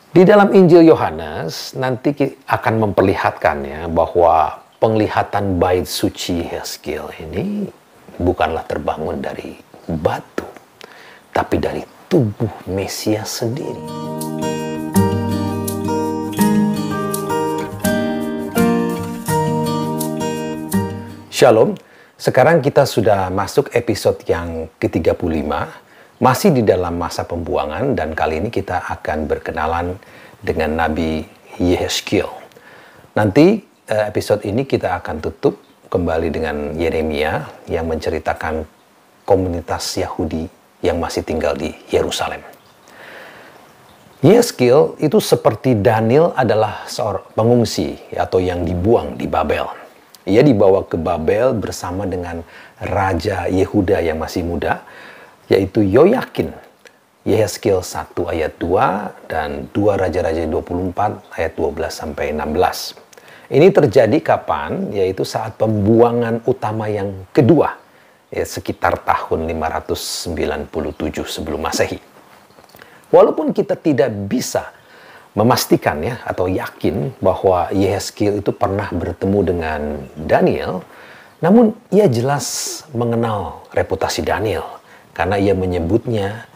Di dalam Injil Yohanes nanti akan memperlihatkan ya bahwa penglihatan bait suci Yeskiel ini bukanlah terbangun dari batu, tapi dari tubuh Mesias sendiri. Shalom, sekarang kita sudah masuk episode yang ke-35. Masih di dalam masa pembuangan, dan kali ini kita akan berkenalan dengan Nabi Yeskiel. Nanti episode ini kita akan tutup kembali dengan Yeremia yang menceritakan komunitas Yahudi yang masih tinggal di Yerusalem. Yeskiel itu seperti Daniel adalah seorang pengungsi atau yang dibuang di Babel. Ia dibawa ke Babel bersama dengan Raja Yehuda yang masih muda, yaitu Yoyakin. Yeskiel 1 ayat 2 dan 2 Raja-Raja 24 ayat 12 sampai 16. Ini terjadi kapan? Yaitu saat pembuangan utama yang kedua, sekitar tahun 597 sebelum Masehi. Walaupun kita tidak bisa memastikan ya atau yakin bahwa Yeskiel itu pernah bertemu dengan Daniel, namun ia jelas mengenal reputasi Daniel. Karena ia menyebutnya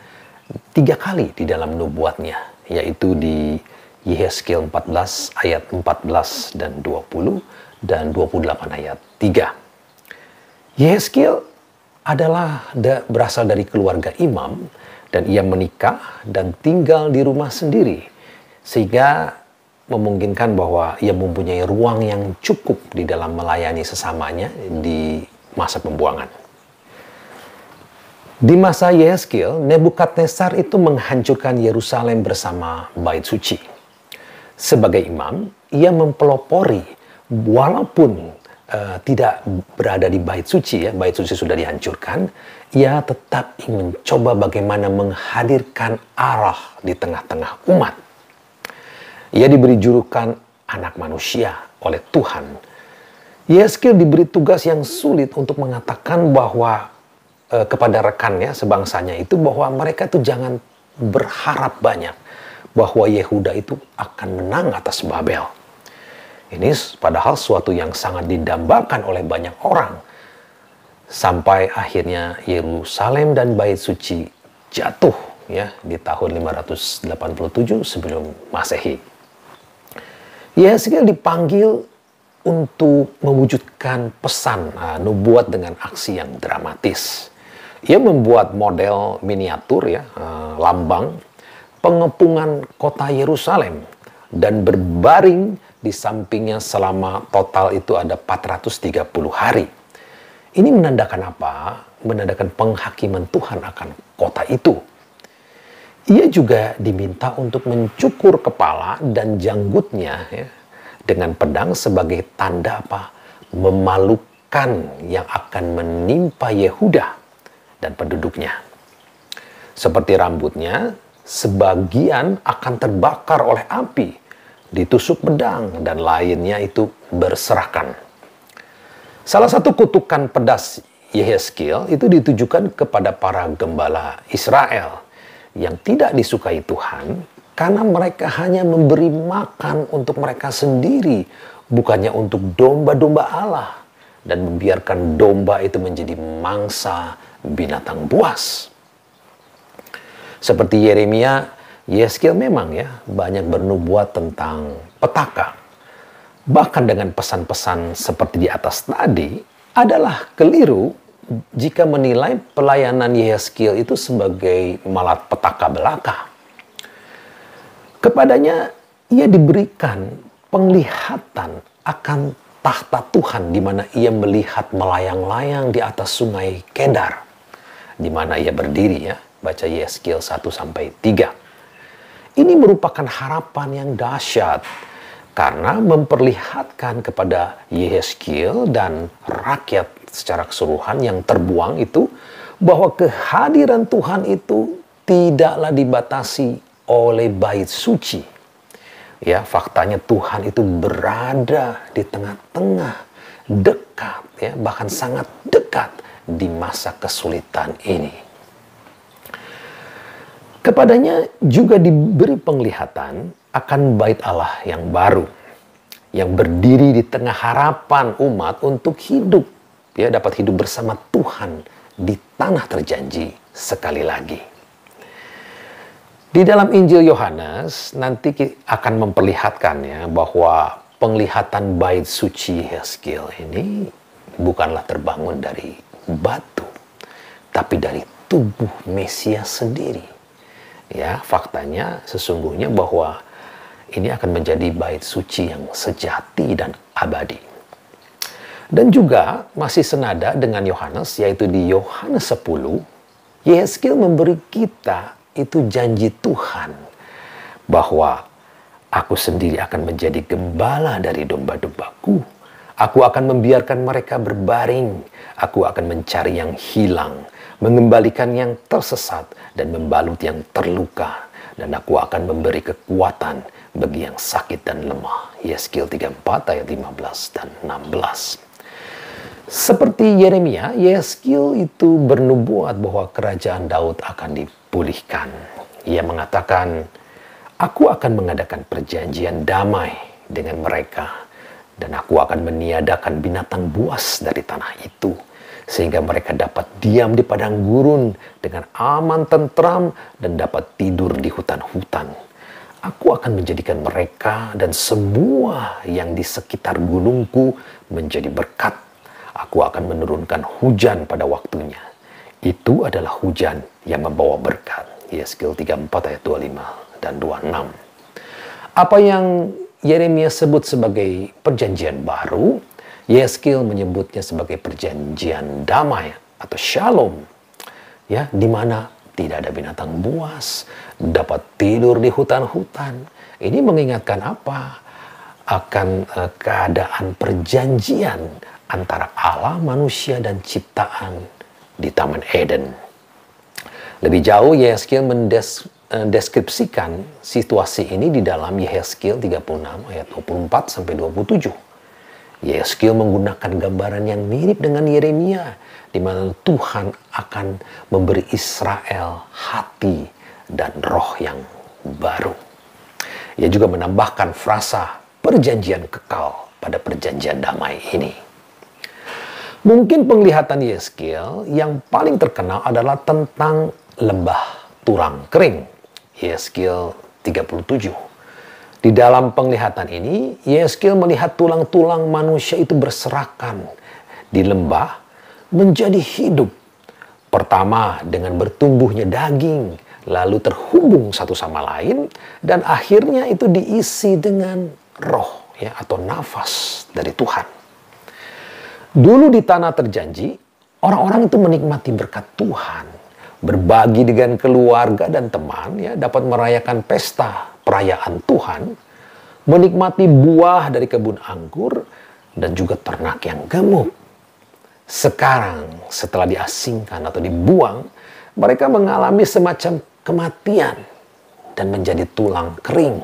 3 kali di dalam nubuatnya, yaitu di Yeskiel 14 ayat 14 dan 20 dan 28 ayat 3. Yeskiel adalah berasal dari keluarga imam dan ia menikah dan tinggal di rumah sendiri, sehingga memungkinkan bahwa ia mempunyai ruang yang cukup di dalam melayani sesamanya di masa pembuangan. Di masa Yeskiel, Nebukadnezar itu menghancurkan Yerusalem bersama bait suci. Sebagai imam, ia mempelopori walaupun tidak berada di bait suci, bait suci sudah dihancurkan, ia tetap ingin mencoba bagaimana menghadirkan Allah di tengah-tengah umat. Ia diberi julukan anak manusia oleh Tuhan. Yeskiel diberi tugas yang sulit untuk mengatakan bahwa kepada rekannya sebangsanya itu bahwa mereka itu jangan berharap banyak bahwa Yehuda itu akan menang atas Babel. Ini padahal suatu yang sangat didambakan oleh banyak orang. Sampai akhirnya Yerusalem dan bait suci jatuh ya di tahun 587 sebelum Masehi. Yeskiel dipanggil untuk mewujudkan pesan nubuat dengan aksi yang dramatis. Ia membuat model miniatur ya, lambang pengepungan kota Yerusalem dan berbaring di sampingnya selama total itu ada 430 hari. Ini menandakan apa? Menandakan penghakiman Tuhan akan kota itu. Ia juga diminta untuk mencukur kepala dan janggutnya ya, dengan pedang sebagai tanda apa? Memalukan yang akan menimpa Yehuda dan penduduknya. Seperti rambutnya, sebagian akan terbakar oleh api, ditusuk pedang, dan lainnya itu berserakan. Salah satu kutukan pedas Yeskiel itu ditujukan kepada para gembala Israel yang tidak disukai Tuhan karena mereka hanya memberi makan untuk mereka sendiri, bukannya untuk domba-domba Allah, dan membiarkan domba itu menjadi mangsa binatang buas. Seperti Yeremia, Yeskiel memang ya banyak bernubuat tentang petaka. Bahkan dengan pesan-pesan seperti di atas tadi adalah keliru jika menilai pelayanan Yeskiel itu sebagai malapetaka belaka. Kepadanya ia diberikan penglihatan akan tahta Tuhan di mana ia melihat melayang-layang di atas sungai Kedar, di mana ia berdiri ya, baca Yeskiel 1-3. Ini merupakan harapan yang dahsyat karena memperlihatkan kepada Yeskiel dan rakyat secara keseluruhan yang terbuang itu bahwa kehadiran Tuhan itu tidaklah dibatasi oleh bait suci. Ya, faktanya Tuhan itu berada di tengah-tengah, dekat, ya, bahkan sangat dekat di masa kesulitan ini. Kepadanya juga diberi penglihatan akan bait Allah yang baru, yang berdiri di tengah harapan umat untuk hidup, ya, dapat hidup bersama Tuhan di tanah terjanji sekali lagi. Di dalam Injil Yohanes nanti akan memperlihatkannya bahwa penglihatan bait suci Yehezkiel ini bukanlah terbangun dari batu, tapi dari tubuh Mesias sendiri. Ya, faktanya sesungguhnya bahwa ini akan menjadi bait suci yang sejati dan abadi. Dan juga masih senada dengan Yohanes, yaitu di Yohanes 10, Yehezkiel memberi kita itu janji Tuhan bahwa aku sendiri akan menjadi gembala dari domba-dombaku. Aku akan membiarkan mereka berbaring. Aku akan mencari yang hilang, mengembalikan yang tersesat, dan membalut yang terluka. Dan aku akan memberi kekuatan bagi yang sakit dan lemah. Yehezkiel 34 ayat 15 dan 16. Seperti Yeremia, Yehezkiel itu bernubuat bahwa kerajaan Daud akan dipulihkan. Ia mengatakan, aku akan mengadakan perjanjian damai dengan mereka, dan aku akan meniadakan binatang buas dari tanah itu, sehingga mereka dapat diam di padang gurun dengan aman tentram dan dapat tidur di hutan-hutan. Aku akan menjadikan mereka dan semua yang di sekitar gunungku menjadi berkat. Aku akan menurunkan hujan pada waktunya. Itu adalah hujan yang membawa berkat. Yehezkiel 34 ayat 25 dan 26. Apa yang Yeremia sebut sebagai perjanjian baru, Yehezkiel menyebutnya sebagai perjanjian damai atau shalom, ya, di mana tidak ada binatang buas, dapat tidur di hutan-hutan. Ini mengingatkan apa? Akan keadaan perjanjian antara Allah, manusia, dan ciptaan di Taman Eden. Lebih jauh, Yehezkiel mendeskripsikan situasi ini di dalam Yehezkiel 36 ayat 24 sampai 27. Yehezkiel menggunakan gambaran yang mirip dengan Yeremia, di mana Tuhan akan memberi Israel hati dan roh yang baru. Ia juga menambahkan frasa perjanjian kekal pada perjanjian damai ini. Mungkin penglihatan Yehezkiel yang paling terkenal adalah tentang lembah tulang kering. Yehezkiel 37. Di dalam penglihatan ini, Yehezkiel melihat tulang-tulang manusia itu berserakan di lembah menjadi hidup. Pertama dengan bertumbuhnya daging, lalu terhubung satu sama lain, dan akhirnya itu diisi dengan roh, ya, atau nafas dari Tuhan. Dulu di tanah terjanji, orang-orang itu menikmati berkat Tuhan, berbagi dengan keluarga dan teman, ya, dapat merayakan pesta perayaan Tuhan, menikmati buah dari kebun anggur, dan juga ternak yang gemuk. Sekarang, setelah diasingkan atau dibuang, mereka mengalami semacam kematian dan menjadi tulang kering.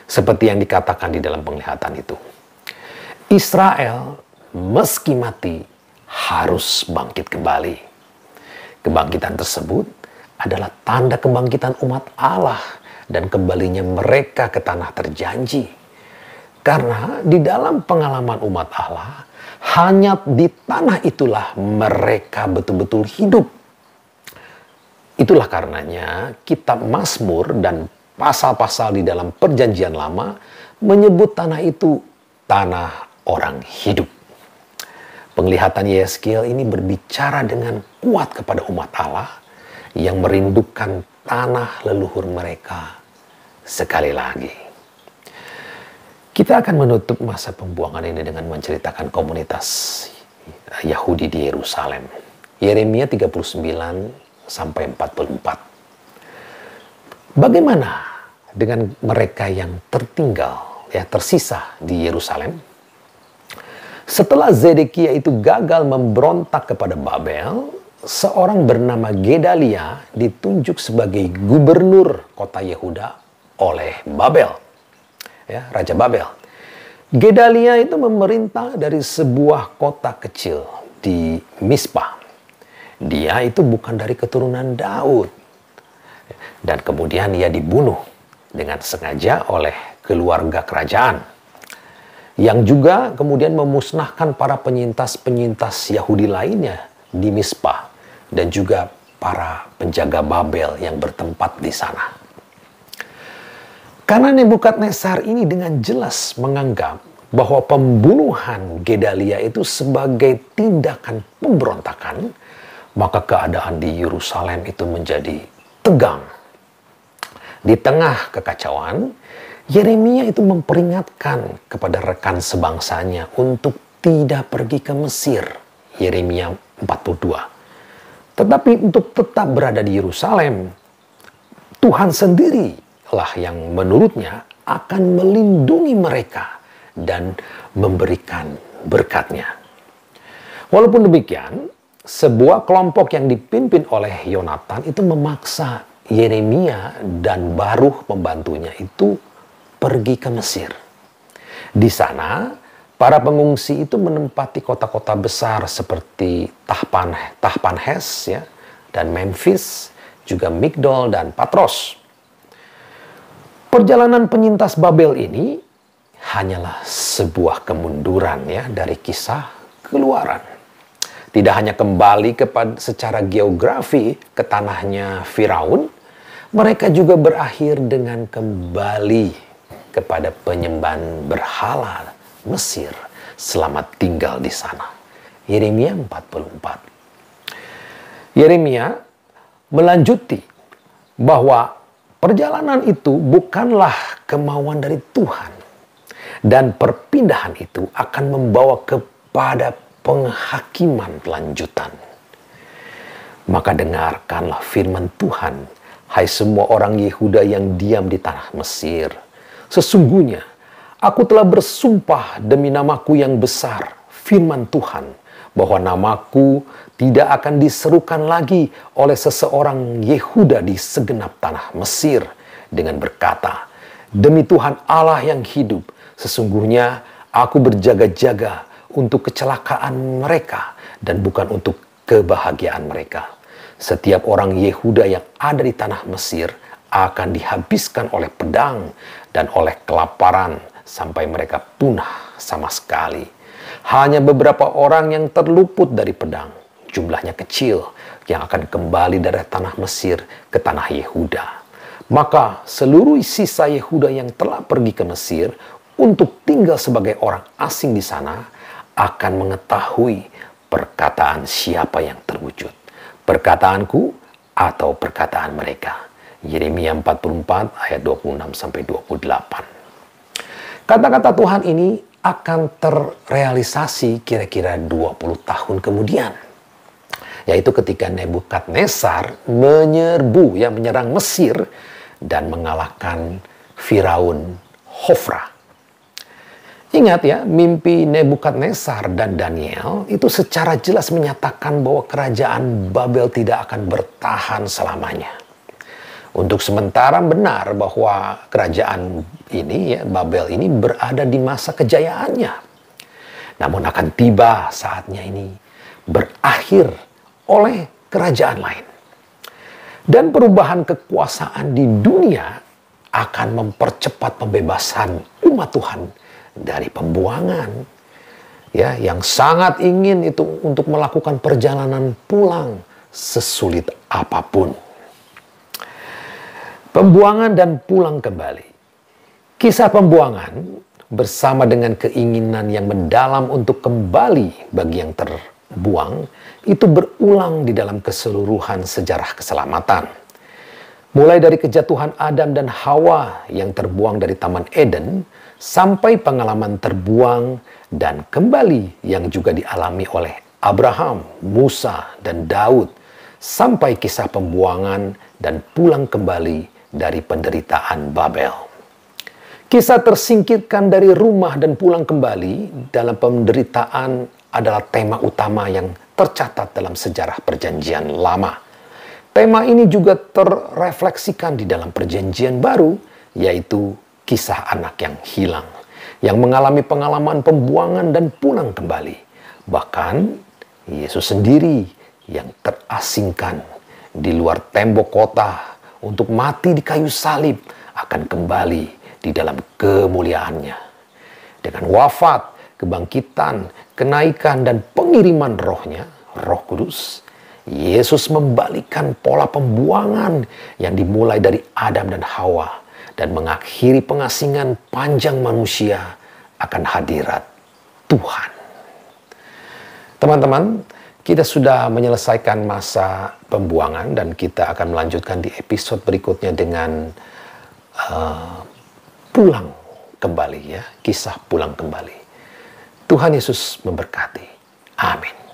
Seperti yang dikatakan di dalam penglihatan itu. Israel meski mati harus bangkit kembali. Kebangkitan tersebut adalah tanda kebangkitan umat Allah dan kembalinya mereka ke tanah terjanji. Karena di dalam pengalaman umat Allah, hanya di tanah itulah mereka betul-betul hidup. Itulah karenanya kitab Mazmur dan pasal-pasal di dalam perjanjian lama menyebut tanah itu tanah orang hidup. Penglihatan Yehezkiel ini berbicara dengan kuat kepada umat Allah yang merindukan tanah leluhur mereka sekali lagi. Kita akan menutup masa pembuangan ini dengan menceritakan komunitas Yahudi di Yerusalem. Yeremia 39 sampai 44. Bagaimana dengan mereka yang tertinggal, ya, tersisa di Yerusalem? Setelah Zedekia itu gagal memberontak kepada Babel, seorang bernama Gedalia ditunjuk sebagai gubernur kota Yehuda oleh Babel, ya, Raja Babel. Gedalia itu memerintah dari sebuah kota kecil di Mispa. Dia itu bukan dari keturunan Daud. Dan kemudian ia dibunuh dengan sengaja oleh keluarga kerajaan, yang juga kemudian memusnahkan para penyintas-penyintas Yahudi lainnya di Mizpah dan juga para penjaga Babel yang bertempat di sana. Karena Nebukadnezar ini dengan jelas menganggap bahwa pembunuhan Gedalia itu sebagai tindakan pemberontakan, maka keadaan di Yerusalem itu menjadi tegang. Di tengah kekacauan, Yeremia itu memperingatkan kepada rekan sebangsanya untuk tidak pergi ke Mesir. Yeremia 42. Tetapi untuk tetap berada di Yerusalem, Tuhan sendirilah yang menurutnya akan melindungi mereka dan memberikan berkat-Nya. Walaupun demikian, sebuah kelompok yang dipimpin oleh Yonatan itu memaksa Yeremia dan Baruch pembantunya itu pergi ke Mesir. Di sana, para pengungsi itu menempati kota-kota besar seperti Tahpanhes ya, dan Memphis, juga Migdol dan Patros. Perjalanan penyintas Babel ini hanyalah sebuah kemunduran ya dari kisah Keluaran. Tidak hanya kembali secara geografi ke tanahnya Firaun, mereka juga berakhir dengan kembali kepada penyembahan berhala Mesir selama tinggal di sana. Yeremia 44. Yeremia melanjuti bahwa perjalanan itu bukanlah kemauan dari Tuhan, dan perpindahan itu akan membawa kepada penghakiman lanjutan. Maka dengarkanlah firman Tuhan, hai semua orang Yehuda yang diam di tanah Mesir. Sesungguhnya aku telah bersumpah demi namaku yang besar, firman Tuhan, bahwa namaku tidak akan diserukan lagi oleh seseorang Yehuda di segenap tanah Mesir dengan berkata, demi Tuhan Allah yang hidup, sesungguhnya aku berjaga-jaga untuk kecelakaan mereka dan bukan untuk kebahagiaan mereka. Setiap orang Yehuda yang ada di tanah Mesir akan dihabiskan oleh pedang dan oleh kelaparan sampai mereka punah sama sekali. Hanya beberapa orang yang terluput dari pedang, jumlahnya kecil, yang akan kembali dari tanah Mesir ke tanah Yehuda. Maka seluruh sisa Yehuda yang telah pergi ke Mesir untuk tinggal sebagai orang asing di sana akan mengetahui perkataan siapa yang terwujud, perkataanku atau perkataan mereka. Yeremia 44 ayat 26-28. Kata-kata Tuhan ini akan terrealisasi kira-kira 20 tahun kemudian, yaitu ketika Nebukadnezar menyerang Mesir dan mengalahkan Firaun Hofra. Ingat ya, mimpi Nebukadnezar dan Daniel itu secara jelas menyatakan bahwa kerajaan Babel tidak akan bertahan selamanya. Untuk sementara benar bahwa kerajaan ini, ya, Babel ini berada di masa kejayaannya. Namun akan tiba saatnya ini berakhir oleh kerajaan lain. Dan perubahan kekuasaan di dunia akan mempercepat pembebasan umat Tuhan dari pembuangan, ya, yang sangat ingin itu untuk melakukan perjalanan pulang sesulit apapun. Pembuangan dan pulang kembali. Kisah pembuangan bersama dengan keinginan yang mendalam untuk kembali bagi yang terbuang itu berulang di dalam keseluruhan sejarah keselamatan. Mulai dari kejatuhan Adam dan Hawa yang terbuang dari Taman Eden, sampai pengalaman terbuang dan kembali yang juga dialami oleh Abraham, Musa, dan Daud, sampai kisah pembuangan dan pulang kembali dari penderitaan Babel. Kisah tersingkirkan dari rumah dan pulang kembali dalam penderitaan adalah tema utama yang tercatat dalam sejarah Perjanjian Lama. Tema ini juga terrefleksikan di dalam Perjanjian Baru, yaitu kisah anak yang hilang, yang mengalami pengalaman pembuangan dan pulang kembali. Bahkan Yesus sendiri yang terasingkan di luar tembok kota untuk mati di kayu salib akan kembali di dalam kemuliaannya. Dengan wafat, kebangkitan, kenaikan, dan pengiriman rohnya, Roh Kudus, Yesus membalikan pola pembuangan yang dimulai dari Adam dan Hawa dan mengakhiri pengasingan panjang manusia akan hadirat Tuhan. Teman-teman, kita sudah menyelesaikan masa pembuangan dan kita akan melanjutkan di episode berikutnya dengan pulang kembali, ya, kisah pulang kembali. Tuhan Yesus memberkati. Amin.